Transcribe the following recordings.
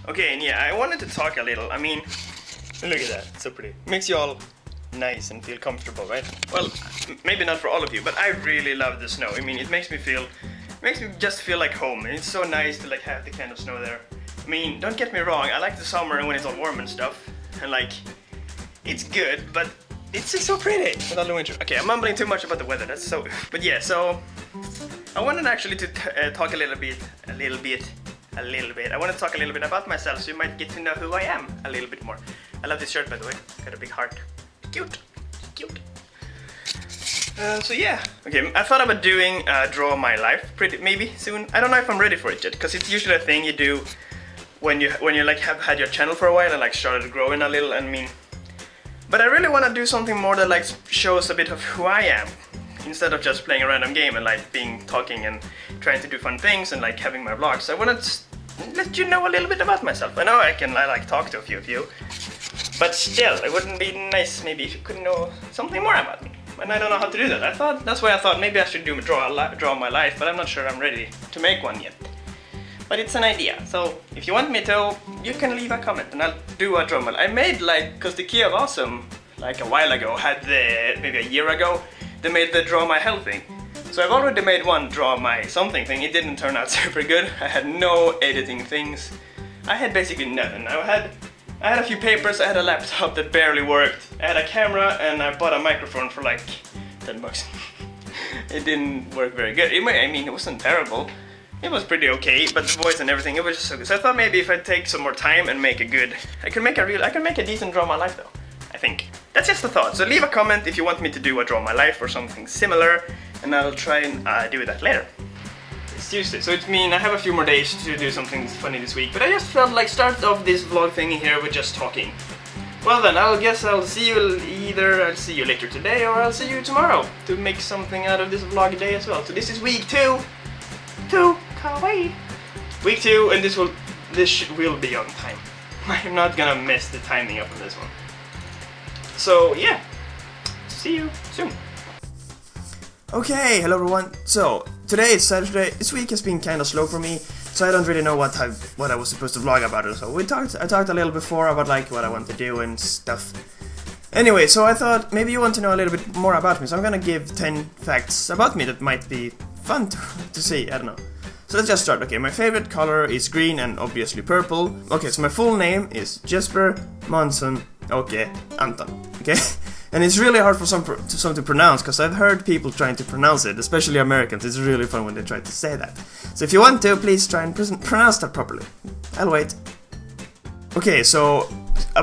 Okay, and yeah, I wanted to talk a little. I mean, look at that, it's so pretty. Makes you all nice and feel comfortable, right? Well, maybe not for all of you, but I really love the snow. I mean, it makes me just feel like home. And it's so nice to like have the kind of snow there. I mean, don't get me wrong, I like the summer when it's all warm and stuff, and like, it's good, but it's just so pretty without the winter. Okay, I'm mumbling too much about the weather, that's so... But yeah, so, I wanted actually to talk a little bit. I want to talk a little bit about myself, so you might get to know who I am a little bit more. I love this shirt, by the way, got a big heart. Cute. So yeah, okay, I thought about doing Draw My Life maybe soon. I don't know if I'm ready for it yet, because it's usually a thing you do when you like have had your channel for a while and like started growing a little. But I really want to do something more that like shows a bit of who I am, instead of just playing a random game and like talking and trying to do fun things and like having my vlogs. So I want to let you know a little bit about myself. I know I like talk to a few of you, but still, it wouldn't be nice maybe if you could know something more about me. And I don't know how to do that. That's why I thought maybe I should do Draw My Life, but I'm not sure I'm ready to make one yet. But it's an idea, so if you want me to, you can leave a comment and I'll do a Draw My Life. I made because the Key of Awesome, like a while ago, maybe a year ago, they made the Draw My Health thing. So I've already made one Draw My Something thing. It didn't turn out super good. I had no editing things. I had basically nothing. I had a few papers, I had a laptop that barely worked, I had a camera, and I bought a microphone for like 10 bucks. It didn't work very good. I mean, it wasn't terrible. It was pretty okay, but the voice and everything, it was just so good. So I thought maybe if I take some more time and make I can make a decent Draw My Life though, I think. That's just a thought. So leave a comment if you want me to do a Draw My Life or something similar, and I'll try and do that later. It's Tuesday, so it means I have a few more days to do something funny this week, but I just felt like start off this vlog thing here with just talking. Well then, I'll see you later today or I'll see you tomorrow to make something out of this vlog day as well. So this is week 2. Kawaii. Week 2, and this will be on time. I'm not gonna mess the timing up on this one. So yeah, see you soon. Okay, hello everyone. So today is Saturday. This week has been kind of slow for me, so I don't really know what I was supposed to vlog about. So I talked a little before about like what I want to do and stuff. Anyway, so I thought maybe you want to know a little bit more about me, so I'm gonna give 10 facts about me that might be fun to see. I don't know. So let's just start. Okay, my favorite color is green and obviously purple. Okay, so my full name is Jesper Monson Anton. Okay, and it's really hard for some to pronounce, because I've heard people trying to pronounce it, especially Americans. It's really fun when they try to say that. So if you want to, please try and pronounce that properly. I'll wait. Okay, so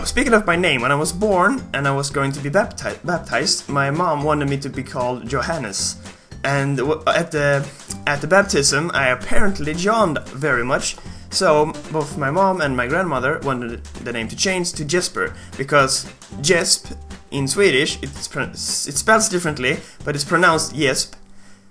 speaking of my name, when I was born and I was going to be baptized, my mom wanted me to be called Johannes. And at the baptism, I apparently yawned very much, so both my mom and my grandmother wanted the name to change to Jesper, because Jesp in Swedish, it spells differently, but it's pronounced Jesp,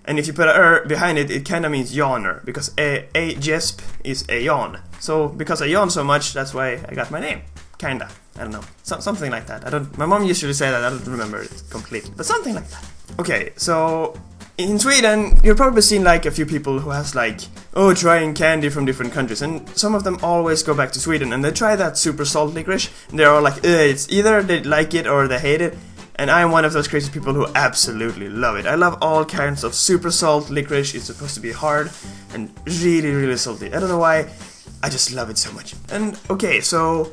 and if you put a behind it, it kind of means yawner, because a Jesp is a yawn. So because I yawn so much, that's why I got my name. Kinda. I don't know. Something like that. My mom usually say that, I don't remember it completely, but something like that. Okay, so in Sweden, you've probably seen like a few people who has like, trying candy from different countries, and some of them always go back to Sweden and they try that super salt licorice, and they're all like, it's either they like it or they hate it, and I'm one of those crazy people who absolutely love it. I love all kinds of super salt licorice. It's supposed to be hard and really, really salty. I don't know why, I just love it so much. And okay, so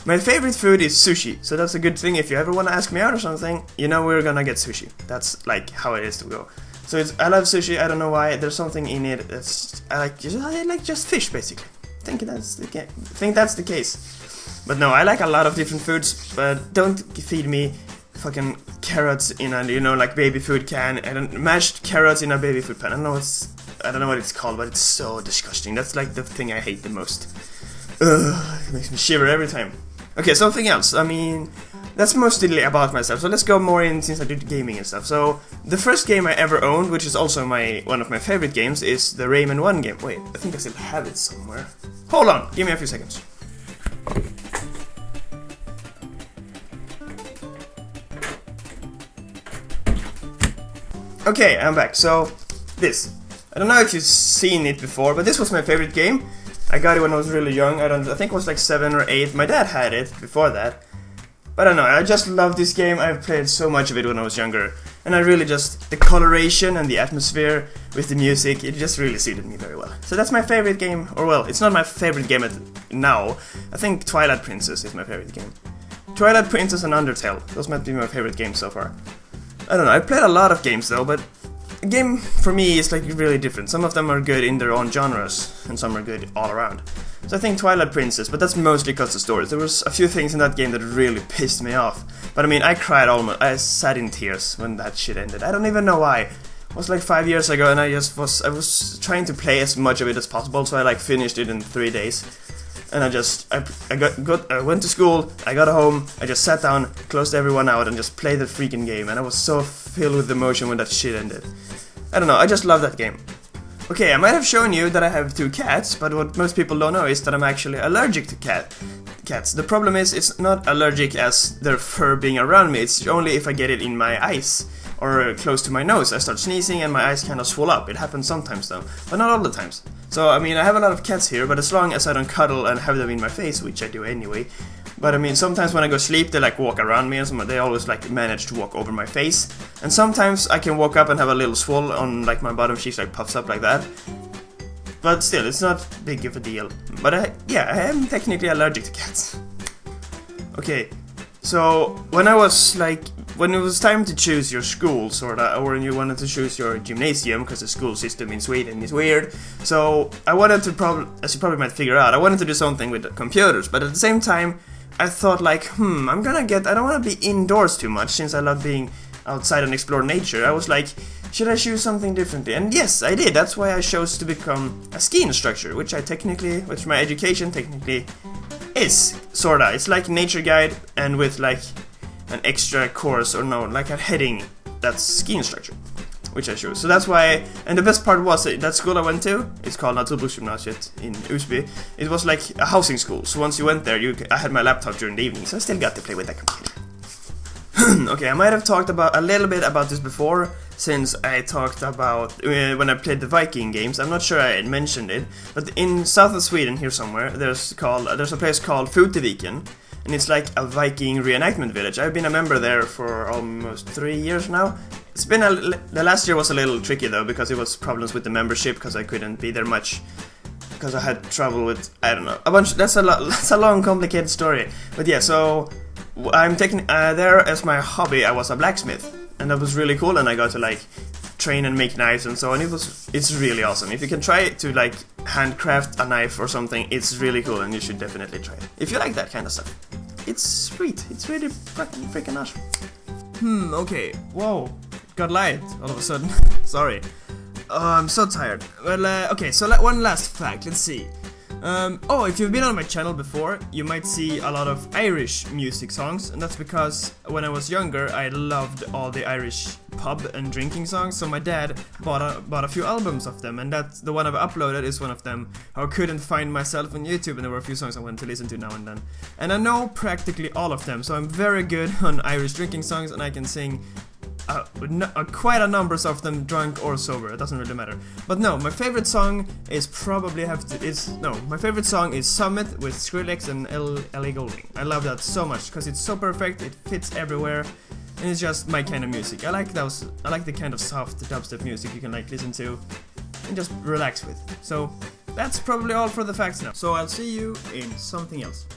my favorite food is sushi, so that's a good thing. If you ever want to ask me out or something, you know we're gonna get sushi. That's like how it is to go. So I love sushi. I don't know why. There's something in it that's I like just fish basically. I think that's the case. But no, I like a lot of different foods. But don't feed me fucking carrots in a like baby food can. And mashed carrots in a baby food pan. I don't know what it's called, but it's so disgusting. That's like the thing I hate the most. Ugh, it makes me shiver every time. Okay, something else. I mean, that's mostly about myself, so let's go more in since I do gaming and stuff. So, the first game I ever owned, which is also one of my favorite games, is the Rayman 1 game. Wait, I think I still have it somewhere. Hold on, give me a few seconds. Okay, I'm back. So, this. I don't know if you've seen it before, but this was my favorite game. I got it when I was really young. I think it was like 7 or 8. My dad had it before that. But I don't know, I just love this game. I've played so much of it when I was younger. And I really just, the coloration and the atmosphere with the music, it just really suited me very well. So that's my favorite game, or well, it's not my favorite game now. I think Twilight Princess is my favorite game. Twilight Princess and Undertale, those might be my favorite games so far. I don't know, I've played a lot of games though, but a game for me is like really different. Some of them are good in their own genres, and some are good all around. So I think Twilight Princess, but that's mostly because of the story. There was a few things in that game that really pissed me off. But I mean, I cried almost, I sat in tears when that shit ended. I don't even know why. It was like 5 years ago, and I was trying to play as much of it as possible, so I like finished it in 3 days. And I went to school, I got home, I just sat down, closed everyone out, and just played the freaking game. And I was so filled with emotion when that shit ended. I don't know, I just love that game. Okay, I might have shown you that I have 2 cats, but what most people don't know is that I'm actually allergic to cats. The problem is, it's not allergic as their fur being around me, it's only if I get it in my eyes or close to my nose. I start sneezing and my eyes kind of swell up. It happens sometimes though, but not all the times. So I mean, I have a lot of cats here, but as long as I don't cuddle and have them in my face, which I do anyway. But I mean, sometimes when I go sleep, they like walk around me, and they always like manage to walk over my face. And sometimes I can walk up and have a little swell on like my bottom cheeks, like puffs up like that. But still, it's not big of a deal. But yeah, I am technically allergic to cats. Okay, so when it was time to choose your school, sorta, or when you wanted to choose your gymnasium, because the school system in Sweden is weird, so I wanted to as you probably might figure out, I wanted to do something with the computers, but at the same time, I thought like, I don't want to be indoors too much, since I love being outside and explore nature. I was like, should I choose something differently? And yes, I did. That's why I chose to become a ski instructor, which my education technically is, sorta. It's like nature guide, and with like an extra course, or no, like a heading that's ski instructor, which I chose. So that's why, and the best part was that school I went to, it's called Naturbruksgymnasiet in Usby. It was like a housing school, so once you went there, I had my laptop during the evening, so I still got to play with that computer. Okay, I might have talked a little bit about this before, since I talked about when I played the Viking games. I'm not sure I had mentioned it, but in south of Sweden here somewhere, there's a place called Futeviken, and it's like a Viking reenactment village. I've been a member there for almost 3 years now. It's been the last year was a little tricky though, because it was problems with the membership, because I couldn't be there much, because I had trouble with, I don't know, a bunch. That's a long, complicated story. But yeah, so I'm taking there as my hobby. I was a blacksmith, and that was really cool. And I got to like train and make knives and so on. It's really awesome. If you can try to like handcraft a knife or something, it's really cool, and you should definitely try it if you like that kind of stuff. It's sweet. It's really freaking awesome. Okay. Whoa. Got light all of a sudden. Sorry. I'm so tired. Well, okay, so one last fact. Let's see. If you've been on my channel before, you might see a lot of Irish music songs, and that's because when I was younger, I loved all the Irish pub and drinking songs, so my dad bought a few albums of them, and that's the one I've uploaded is one of them. I couldn't find myself on YouTube, and there were a few songs I wanted to listen to now and then. And I know practically all of them, so I'm very good on Irish drinking songs, and I can sing quite a number of them, drunk or sober. It doesn't really matter. But no, my favorite song is my favorite song is Summit with Skrillex and Ellie Goulding. I love that so much because it's so perfect. It fits everywhere, and it's just my kind of music. I like the kind of soft dubstep music you can like listen to and just relax with. So that's probably all for the facts now. So I'll see you in something else.